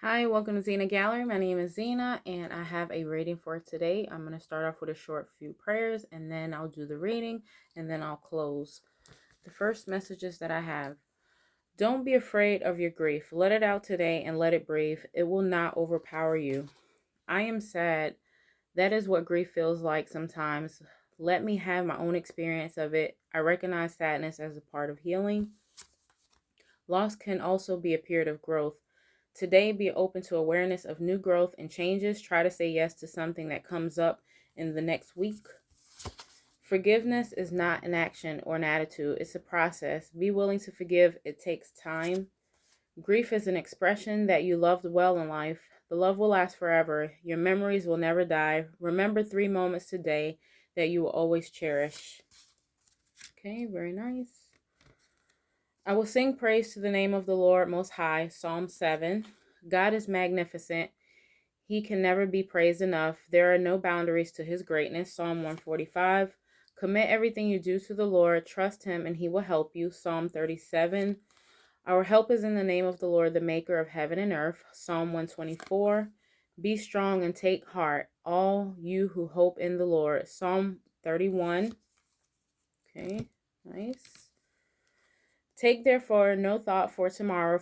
Hi, welcome to Zenagallery. My name is Zena, and I have a reading for today. I'm going to start off with a short few prayers, and then I'll do the reading, and then I'll close. The first messages that I have. Don't be afraid of your grief. Let it out today and let it breathe. It will not overpower you. I am sad. That is what grief feels like sometimes. Let me have my own experience of it. I recognize sadness as a part of healing. Loss can also be a period of growth. Today, be open to awareness of new growth and changes. Try to say yes to something that comes up in the next week. Forgiveness is not an action or an attitude, it's a process. Be willing to forgive, it takes time. Grief is an expression that you loved well in life. The love will last forever. Your memories will never die. Remember 3 moments today that you will always cherish. Okay, very nice. I will sing praise to the name of the Lord Most High, Psalm 7. God is magnificent. He can never be praised enough. There are no boundaries to his greatness, Psalm 145. Commit everything you do to the Lord. Trust him and he will help you, Psalm 37. Our help is in the name of the Lord, the maker of heaven and earth, Psalm 124. Be strong and take heart, all you who hope in the Lord, Psalm 31. Okay, nice. Take therefore no thought for tomorrow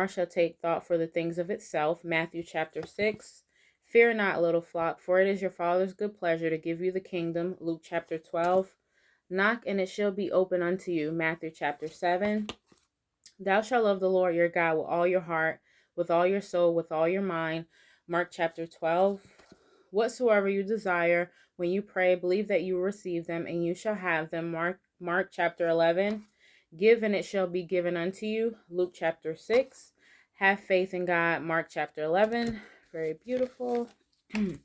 shall take thought for the things of itself. Matthew chapter 6. Fear not, little flock, for it is your Father's good pleasure to give you the kingdom. Luke chapter 12. Knock, and it shall be open unto you. Matthew chapter 7. Thou shalt love the Lord your God with all your heart, with all your soul, with all your mind. Mark chapter 12. Whatsoever you desire, when you pray, believe that you will receive them, and you shall have them. Mark chapter 11. Give, and it shall be given unto you. Luke chapter 6. Have faith in God. Mark chapter 11. Very beautiful. We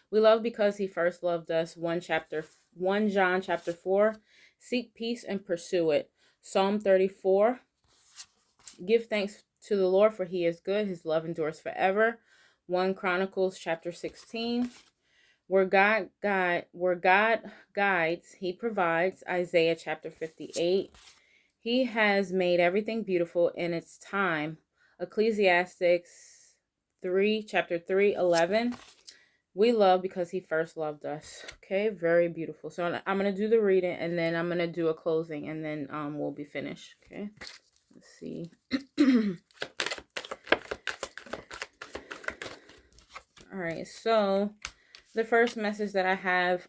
love because he first loved us. 1 John chapter 4. Seek peace and pursue it. Psalm 34. Give thanks to the Lord, for he is good. His love endures forever. 1 Chronicles chapter 16. Where God guides, he provides. Isaiah chapter 58. He has made everything beautiful in its time. Ecclesiastes 3, chapter 3, 11. We love because he first loved us. Okay, very beautiful. So I'm going to do the reading, and then I'm going to do a closing, and then we'll be finished. Okay, let's see. All right, so the first message that I have,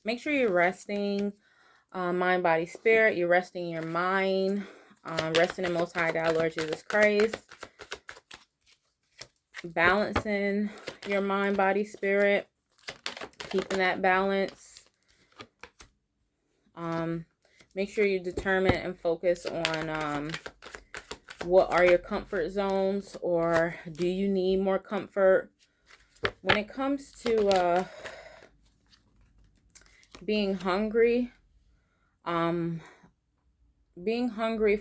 make sure you're resting. Mind, body, spirit. You're resting your mind, resting in Most High God, Lord Jesus Christ. Balancing your mind, body, spirit. Keeping that balance. Make sure you determine and focus on what are your comfort zones, or do you need more comfort? When it comes to being hungry,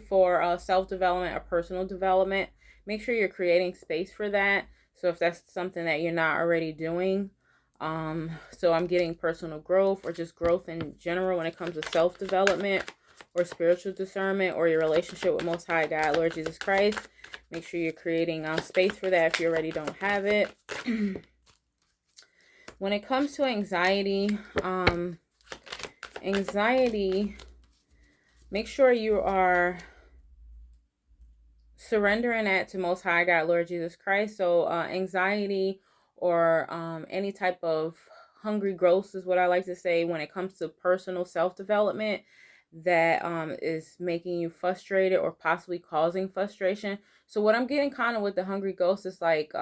for self-development or personal development, make sure you're creating space for that. So if that's something that you're not already doing, so I'm getting personal growth or just growth in general when it comes to self-development or spiritual discernment or your relationship with Most High God, Lord Jesus Christ, make sure you're creating space for that if you already don't have it. When it comes to anxiety, make sure you are surrendering that to Most High God, Lord Jesus Christ. So anxiety or any type of hungry growth is what I like to say when it comes to personal self-development that is making you frustrated or possibly causing frustration. So what I'm getting kind of with the hungry ghost is like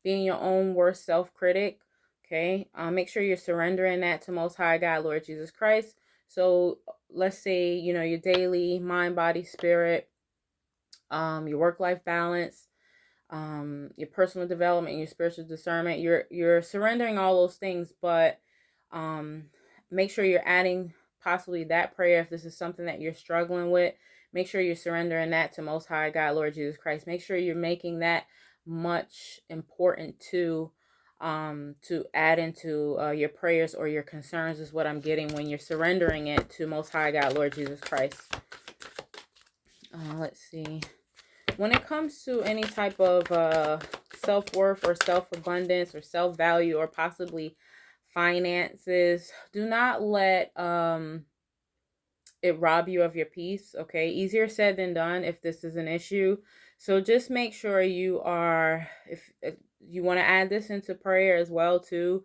being your own worst self-critic. Okay, make sure you're surrendering that to Most High God, Lord Jesus Christ. So let's say, your daily mind, body, spirit, your work-life balance, your personal development, your spiritual discernment. You're surrendering all those things, but make sure you're adding possibly that prayer if this is something that you're struggling with. Make sure you're surrendering that to Most High God, Lord Jesus Christ. Make sure you're making that much important to add into your prayers or your concerns is what I'm getting when you're surrendering it to Most High God, Lord Jesus Christ. Let's see. When it comes to any type of self-worth or self-abundance or self-value or possibly finances, do not let it rob you of your peace. Okay, easier said than done if this is an issue. So just make sure you are, if you want to add this into prayer as well too,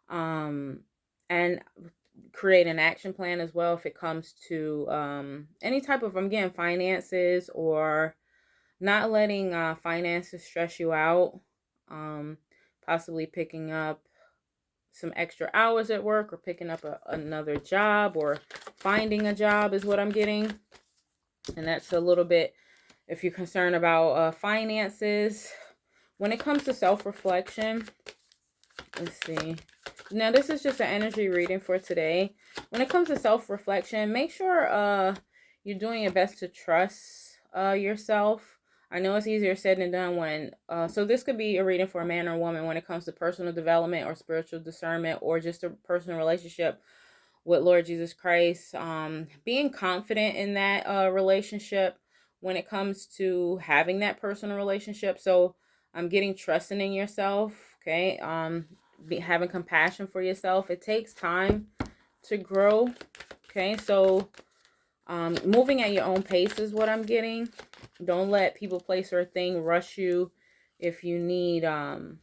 and create an action plan as well if it comes to any type of, I'm getting finances, or not letting finances stress you out. um Possibly picking up some extra hours at work, or picking up another job, or finding a job is what I'm getting. And that's a little bit if you're concerned about finances. When it comes to self-reflection, let's see. Now, this is just an energy reading for today. When it comes to self-reflection, make sure you're doing your best to trust yourself. I know it's easier said than done when, so this could be a reading for a man or woman when it comes to personal development or spiritual discernment, or just a personal relationship with Lord Jesus Christ. Being confident in that relationship when it comes to having that personal relationship. So I'm getting trusting in yourself. Okay. Having compassion for yourself. It takes time to grow. Okay. So moving at your own pace is what I'm getting. Don't let people, place, or thing rush you. If you need some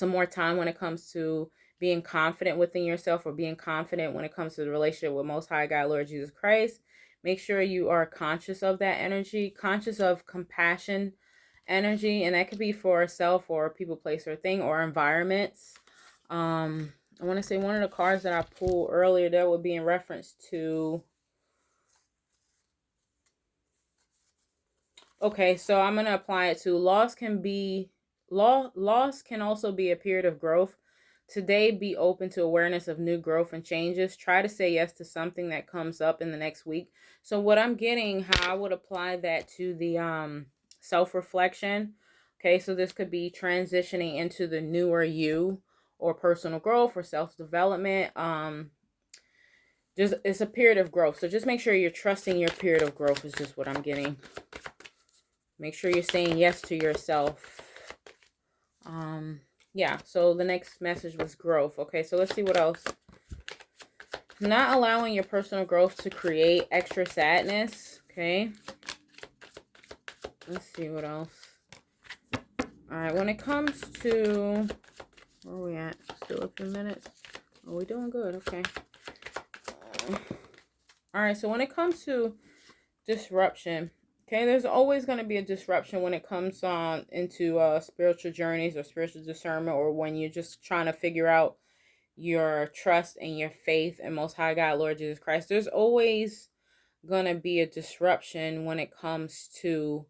more time when it comes to being confident within yourself, or being confident when it comes to the relationship with Most High God, Lord Jesus Christ, make sure you are conscious of that energy, conscious of compassion energy, and that could be for self, or people, place, or thing, or environments. I want to say one of the cards that I pulled earlier, that would be in reference to, okay, so I'm going to apply it to loss can also be a period of growth. Today, be open to awareness of new growth and changes. Try to say yes to something that comes up in the next week. So what I'm getting, how I would apply that to the self-reflection. Okay, so this could be transitioning into the newer you, or personal growth, or self-development. Just, it's a period of growth. So just make sure you're trusting your period of growth is just what I'm getting. Make sure you're saying yes to yourself. Yeah, so the next message was growth. Okay, so let's see what else. Not allowing your personal growth to create extra sadness. Okay. Let's see what else. All right, when it comes to, where are we at? Still a few minutes. Oh, we're doing good. Okay. All right, so when it comes to disruption, okay, there's always going to be a disruption when it comes on into spiritual journeys or spiritual discernment, or when you're just trying to figure out your trust and your faith in Most High God, Lord Jesus Christ. There's always going to be a disruption when it comes to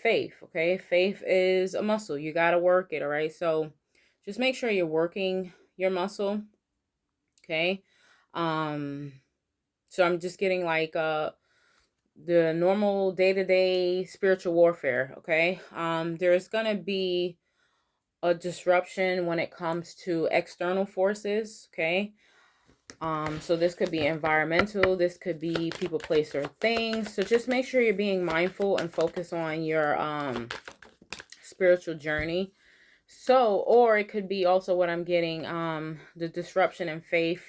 faith, okay? Faith is a muscle. You got to work it, all right? So just make sure you're working your muscle, okay? So I'm just getting like the normal day-to-day spiritual warfare, okay? There's going to be a disruption when it comes to external forces, okay? So this could be environmental, this could be people, place, or things. So just make sure you're being mindful and focus on your spiritual journey. So, or it could be also what I'm getting, the disruption in faith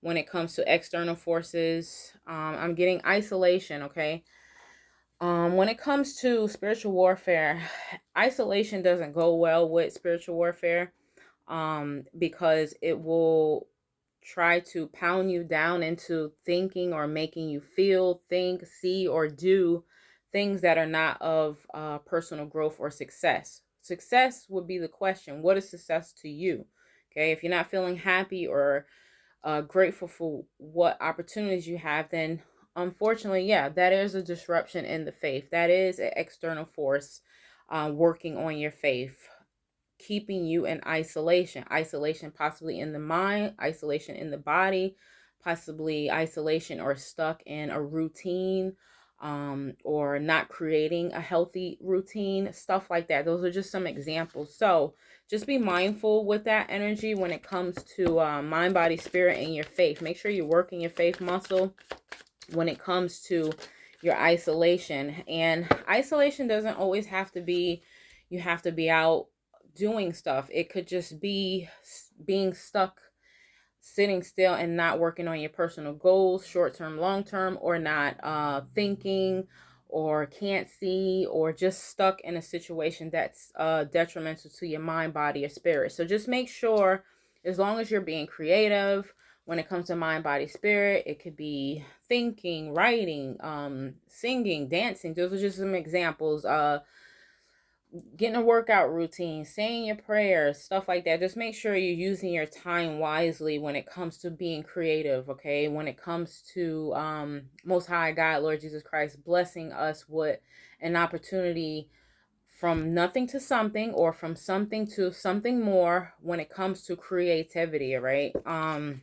when it comes to external forces. I'm getting isolation, okay? When it comes to spiritual warfare, isolation doesn't go well with spiritual warfare, because it will try to pound you down into thinking or making you feel, think, see, or do things that are not of personal growth or success. Success would be the question. What is success to you? Okay, if you're not feeling happy or grateful for what opportunities you have, then unfortunately, yeah, that is a disruption in the faith. That is an external force working on your faith, keeping you in isolation. Isolation possibly in the mind, isolation in the body, possibly isolation or stuck in a routine, or not creating a healthy routine, stuff like that. Those are just some examples. So just be mindful with that energy when it comes to mind, body, spirit, and your faith. Make sure you're working your faith muscle when it comes to your isolation. And isolation doesn't always have to be you have to be out doing stuff. It could just be being stuck, sitting still and not working on your personal goals, short term, long term, or not thinking, or can't see, or just stuck in a situation that's detrimental to your mind, body, or spirit. So just make sure, as long as you're being creative, when it comes to mind, body, spirit, it could be thinking, writing, singing, dancing. Those are just some examples. Getting a workout routine, saying your prayers, stuff like that. Just make sure you're using your time wisely when it comes to being creative, okay? When it comes to Most High God, Lord Jesus Christ, blessing us with an opportunity from nothing to something, or from something to something more when it comes to creativity, right? And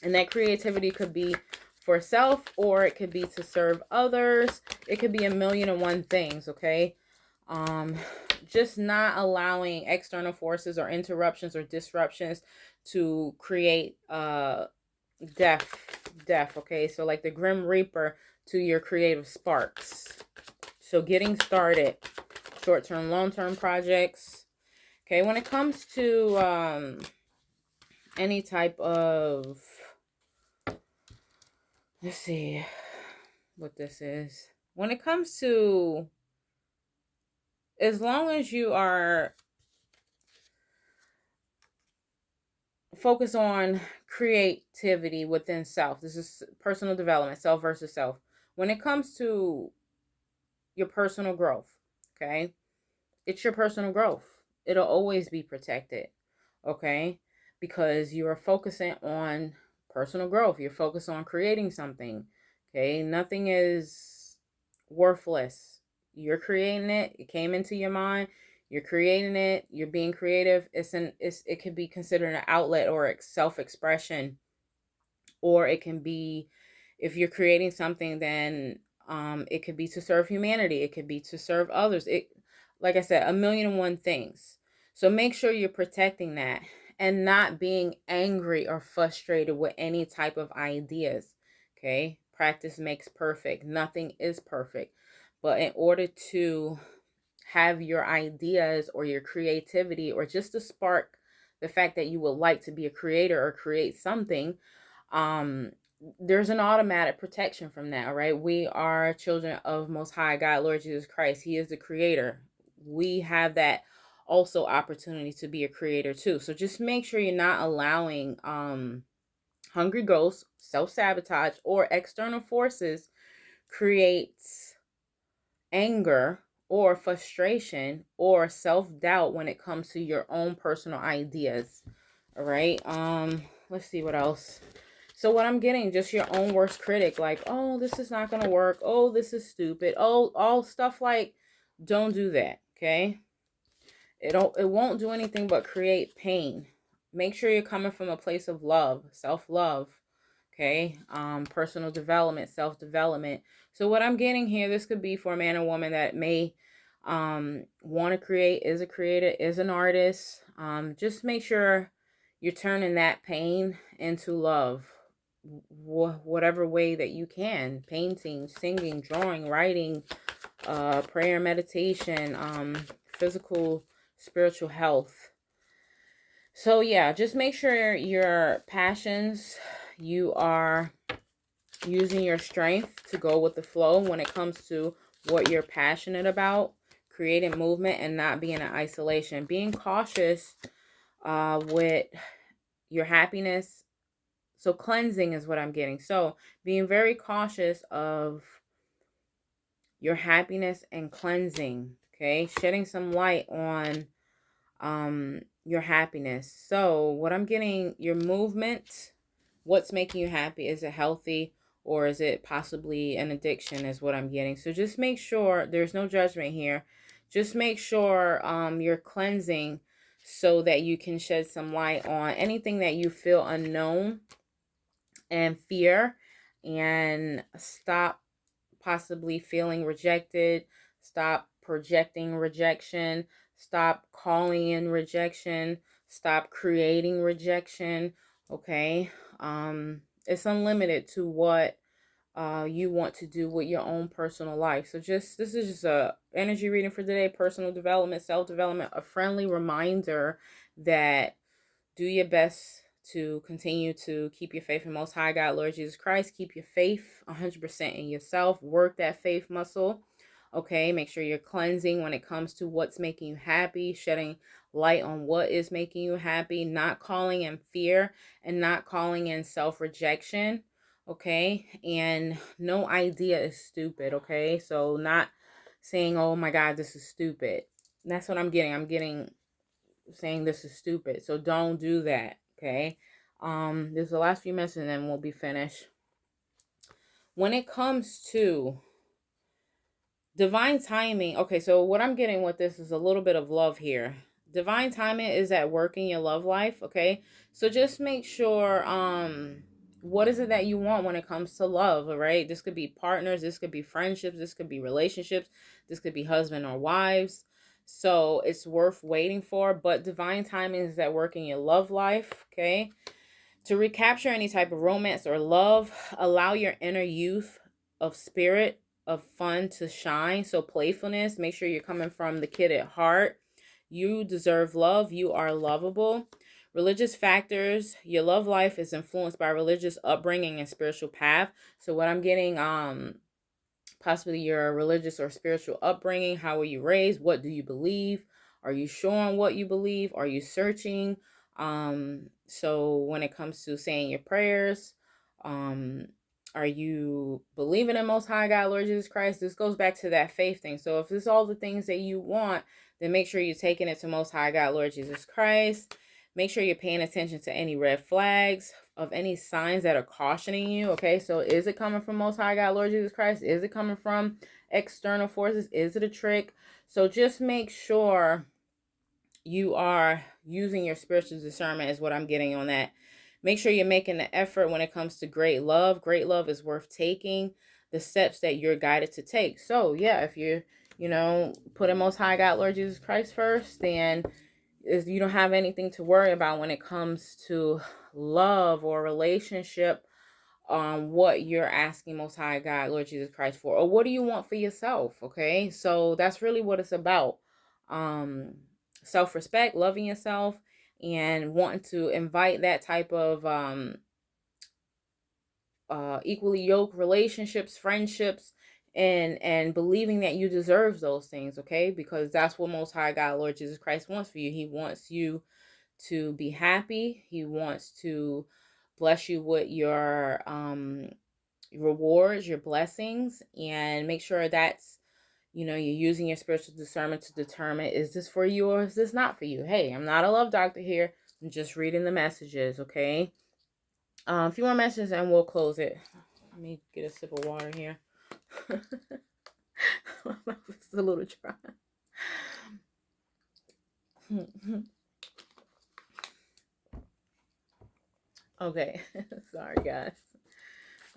that creativity could be for self, or it could be to serve others. It could be a million and one things, okay? um just not allowing external forces or interruptions or disruptions to create death, okay? So like the grim reaper to your creative sparks. So getting started, short-term, long-term projects, okay? When it comes to any type of, let's see what this is. When it comes to, as long as you are focus on creativity within self. This is personal development, self versus self. When it comes to your personal growth, okay? It's your personal growth. It'll always be protected, okay? Because you are focusing on personal growth. You're focused on creating something, okay? Nothing is worthless. You're creating it. It came into your mind. You're creating it. You're being creative. It could be considered an outlet or a self-expression, or it can be, if you're creating something, then it could be to serve humanity, it could be to serve others, it, like I said, a million and one things. So make sure you're protecting that and not being angry or frustrated with any type of ideas, okay? Practice makes perfect. Nothing is perfect, but in order to have your ideas or your creativity, or just to spark the fact that you would like to be a creator or create something, um there's an automatic protection from that. All right, we are children of Most High God, Lord Jesus Christ. He is the creator. We have that also opportunity to be a creator too. So just make sure you're not allowing hungry ghosts, self-sabotage, or external forces creates anger or frustration or self-doubt when it comes to your own personal ideas. All right, let's see what else. So what I'm getting, just your own worst critic, like, oh, this is not gonna work, oh, this is stupid, oh, all stuff like, don't do that, okay? It won't do anything but create pain. Make sure you're coming from a place of love, self-love, okay? Personal development, self-development. So what I'm getting here, this could be for a man or woman that may want to create, is a creator, is an artist. Just make sure you're turning that pain into love, whatever way that you can. Painting, singing, drawing, writing, prayer, meditation, physical, spiritual health. So yeah, just make sure your passions, you are using your strength to go with the flow when it comes to what you're passionate about, creating movement and not being in isolation. Being cautious with your happiness. So cleansing is what I'm getting. So being very cautious of your happiness and cleansing, okay? Shedding some light on your happiness. So what I'm getting, your movement, what's making you happy, is it healthy, or is it possibly an addiction, is what I'm getting. So just make sure, there's no judgment here, just make sure you're cleansing so that you can shed some light on anything that you feel unknown and fear, and stop possibly feeling rejected, stop projecting rejection, stop calling in rejection, stop creating rejection, okay? It's unlimited to what you want to do with your own personal life. So this is just a energy reading for today, personal development, self-development, a friendly reminder that do your best to continue to keep your faith in Most High God, Lord Jesus Christ. Keep your faith 100% in yourself. Work that faith muscle. Okay, make sure you're cleansing when it comes to what's making you happy, shedding light on what is making you happy, not calling in fear and not calling in self-rejection. Okay, and no idea is stupid. Okay, so not saying, oh my God, this is stupid. That's what I'm getting. I'm getting saying this is stupid. So don't do that. Okay. There's the last few minutes and then we'll be finished. When it comes to divine timing, okay, so what I'm getting with this is a little bit of love here. Divine timing is at work in your love life, okay? So just make sure what is it that you want when it comes to love, all right? This could be partners, this could be friendships, this could be relationships, this could be husband or wives. So it's worth waiting for, but divine timing is at work in your love life, okay? To recapture any type of romance or love, allow your inner youth of spirit, of fun to shine. So playfulness, make sure you're coming from the kid at heart. You deserve love. You are lovable. Religious factors, your love life is influenced by religious upbringing and spiritual path. So what I'm getting, possibly your religious or spiritual upbringing. How were you raised? What do you believe? Are you sure on what you believe? Are you searching? So when it comes to saying your prayers, um, are you believing in Most High God, Lord Jesus Christ? This goes back to that faith thing. So if this is all the things that you want, then make sure you're taking it to Most High God, Lord Jesus Christ. Make sure you're paying attention to any red flags, of any signs that are cautioning you. Okay, so is it coming from Most High God, Lord Jesus Christ? Is it coming from external forces? Is it a trick? So just make sure you are using your spiritual discernment is what I'm getting on that. Make sure you're making the effort when it comes to great love. Great love is worth taking the steps that you're guided to take. So yeah, if you're, putting Most High God, Lord Jesus Christ first, then you don't have anything to worry about when it comes to love or relationship, what you're asking Most High God, Lord Jesus Christ for, or what do you want for yourself? Okay, so that's really what it's about. Self-respect, loving yourself, and wanting to invite that type of equally yoked relationships, friendships, and believing that you deserve those things. Okay, because that's what Most High God, Lord Jesus Christ wants for you. He wants you to be happy. He wants to bless you with your rewards, your blessings, and make sure that's, you're using your spiritual discernment to determine, is this for you or is this not for you? Hey, I'm not a love doctor here. I'm just reading the messages, okay? A few more messages and we'll close it. Let me get a sip of water here. It's a little dry. Okay, sorry guys.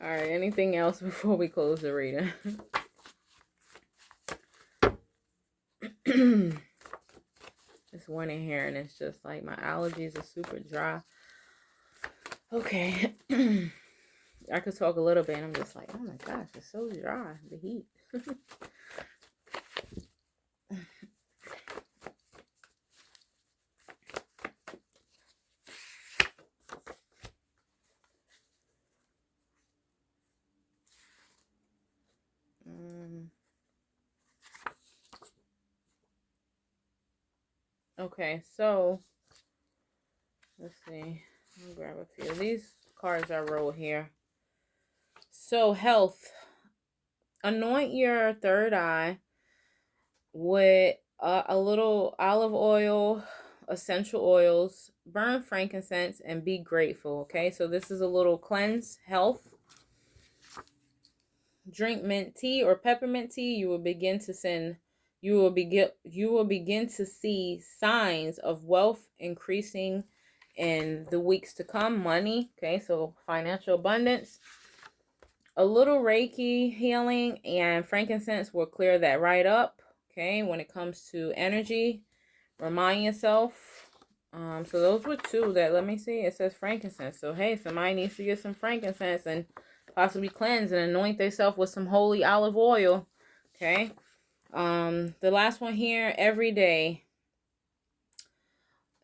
All right, anything else before we close the reading? It's one in here and it's just like my allergies are super dry. Okay. I could talk a little bit and I'm just like, oh my gosh, it's so dry, the heat. Okay, so let's see. I'll grab a few of these cards I wrote here. So health. Anoint your third eye with a little olive oil, essential oils, burn frankincense, and be grateful. Okay, so this is a little cleanse health. Drink mint tea or peppermint tea. You will begin to see signs of wealth increasing in the weeks to come. Money, okay, so financial abundance. A little Reiki healing and frankincense will clear that right up. Okay, when it comes to energy, remind yourself. So those were two that, let me see, it says frankincense. So hey, somebody needs to get some frankincense and possibly cleanse and anoint themselves with some holy olive oil. Okay. The last one here, every day,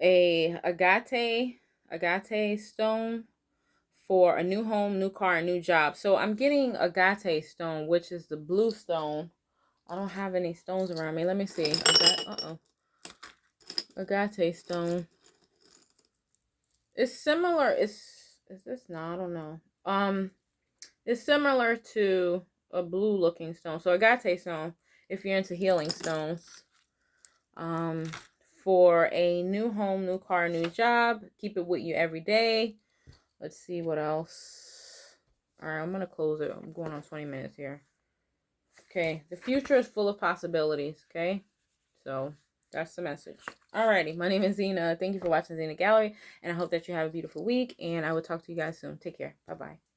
a agate stone for a new home, new car, a new job. So I'm getting agate stone, which is the blue stone. I don't have any stones around me. Let me see. Agate stone. It's similar. Is this? No, I don't know. It's similar to a blue looking stone. So agate stone, if you're into healing stones. For a new home, new car, new job. Keep it with you every day. Let's see what else. All right, I'm going to close it. I'm going on 20 minutes here. Okay, the future is full of possibilities, okay? So that's the message. Alrighty, my name is Zena. Thank you for watching Zenagallery, and I hope that you have a beautiful week, and I will talk to you guys soon. Take care. Bye-bye.